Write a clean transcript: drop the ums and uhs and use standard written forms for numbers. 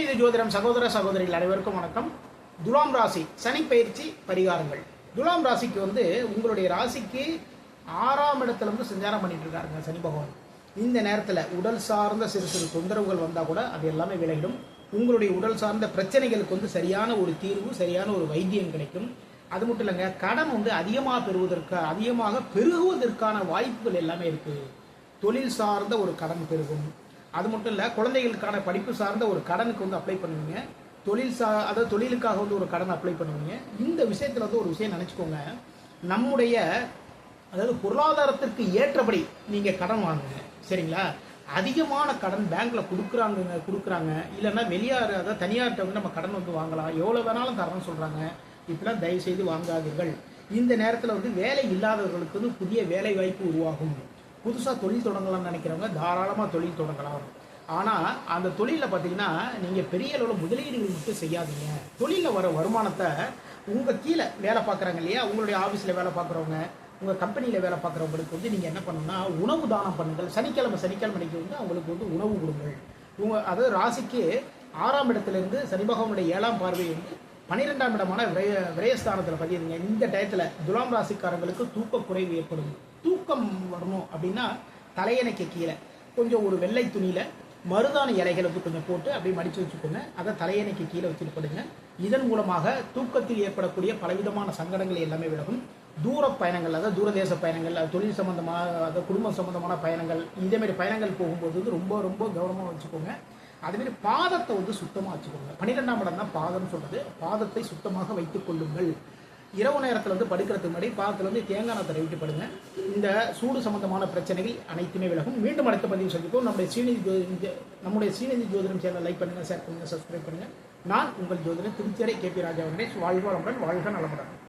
இது ஜோதிடம் சகோதர சகோதரிகள் அனைவருக்கும் வணக்கம். துலாம் ராசி சனி பயிற்சி பரிகாரங்கள். துலாம் ராசிக்கு உங்களுடைய ராசிக்கு 6ஆம் இடத்துல சஞ்சாரம் பண்ணிட்டு இருக்காருங்க சனி பகவான். இந்த நேரத்தில் உடல் சார்ந்த சிறு சிறு தொந்தரவுகள் வந்தால் கூட அது எல்லாமே விலகிடும். உங்களுடைய உடல் சார்ந்த பிரச்சனைகளுக்கு சரியான ஒரு தீர்வு, சரியான ஒரு வைத்தியம் கிடைக்கும். அது மட்டும் இல்லைங்க, கடன் அதிகமாக பெருகுவதற்கான வாய்ப்புகள் எல்லாமே இருக்கு. தொழில் சார்ந்த ஒரு கடன் பெருகும். அது மட்டும் இல்லை, குழந்தைகளுக்கான படிப்பு சார்ந்த ஒரு கடனுக்கு அப்ளை பண்ணுவீங்க. அதாவது தொழிலுக்காக ஒரு கடன் அப்ளை பண்ணுவீங்க. இந்த விஷயத்தில் ஒரு விஷயம் நினச்சிக்கோங்க, நம்முடைய அதாவது பொருளாதாரத்திற்கு ஏற்றபடி நீங்கள் கடன் வாங்குங்க, சரிங்களா? அதிகமான கடன் பேங்க்ல கொடுக்குறாங்க, இல்லைன்னா வெளியார் அதாவது தனியார்கிட்ட நம்ம கடன் வாங்கலாம், எவ்வளோ வேணாலும் தரணும்னு சொல்கிறாங்க. இப்படிலாம் தயவு செய்து வாங்காதீர்கள். இந்த நேரத்தில் வேலை இல்லாதவர்களுக்கு புதிய வேலை வாய்ப்பு உருவாகும். புதுசாக தொழில் தொடங்கலாம்னு நினைக்கிறவங்க தாராளமாக தொழில் தொடங்கலாம். ஆனால் அந்த தொழிலில் பார்த்தீங்கன்னா நீங்கள் பெரிய அளவில் முதலீடுகள் மட்டும் செய்யாதீங்க. தொழிலில் வர வருமானத்தை உங்கள் கீழே வேலை பார்க்குறாங்க இல்லையா, உங்களுடைய ஆஃபீஸில் வேலை பார்க்குறவங்க, உங்கள் கம்பெனியில் வேலை பார்க்குறவங்களுக்கு நீங்கள் என்ன பண்ணணும்னா உணவு தானம் பண்ணுங்கள். சனிக்கிழமைக்கு அவங்களுக்கு உணவு கொடுங்கள். அதாவது ராசிக்கு 6ஆம் இடத்துலேருந்து சனி பகவானுடைய 7ஆம் பார்வை 12ஆம் இடமான விரயஸ்தானத்தில் பதியுதுங்க. இந்த டயத்தில் துலாம் ராசிக்காரங்களுக்கு தூக்க குறைவு ஏற்படும். தூக்கம் வரணும் அப்படின்னா தலையணைக்கு கீழே கொஞ்சம் ஒரு வெள்ளை துணியில் மருதாணி இலைகளை கொஞ்சம் போட்டு அப்படியே மடித்து வச்சுக்கோங்க. அதை தலையணைக்கு கீழே வச்சுட்டு படுங்க. இதன் மூலமாக தூக்கத்தில் ஏற்படக்கூடிய பலவிதமான சங்கடங்கள் எல்லாமே விலகும். தூர பயணங்கள், அதாவது தூரதேச பயணங்கள், தொழில் சம்பந்தமான, அதாவது குடும்பம் சம்பந்தமான பயணங்கள், இதேமாரி பயணங்கள் போகும்போது ரொம்ப ரொம்ப கவனமாக வச்சுக்கோங்க. அதுமாரி பாதத்தை சுத்தமாக வச்சுக்கோங்க. 12ஆம் இடம் தான் பாதம்னு சொல்றது. பாதத்தை சுத்தமாக வைத்துக் கொள்ளுங்கள். இரவு நேரத்தில் படுக்கிறதுக்கு முன்னாடி பாதத்தில் தேங்காய் நாத்தை விட்டு படுங்க. இந்த சூடு சம்பந்தமான பிரச்சனைகள் அனைத்துமே விலகும். மீண்டும் அடுத்த பதிவு சந்திப்போம். நம்முடைய ஸ்ரீநிதி ஜோதிடம் சேனல் லைக் பண்ணுங்க, ஷேர் பண்ணுங்க, சப்ஸ்கிரைப் பண்ணுங்க. நான் உங்கள் ஜோதிடர் திருச்சேரை KP ராஜா வெங்கடேஷ். வாழ்க வளமுடன், வாழ்க நலமுடன்.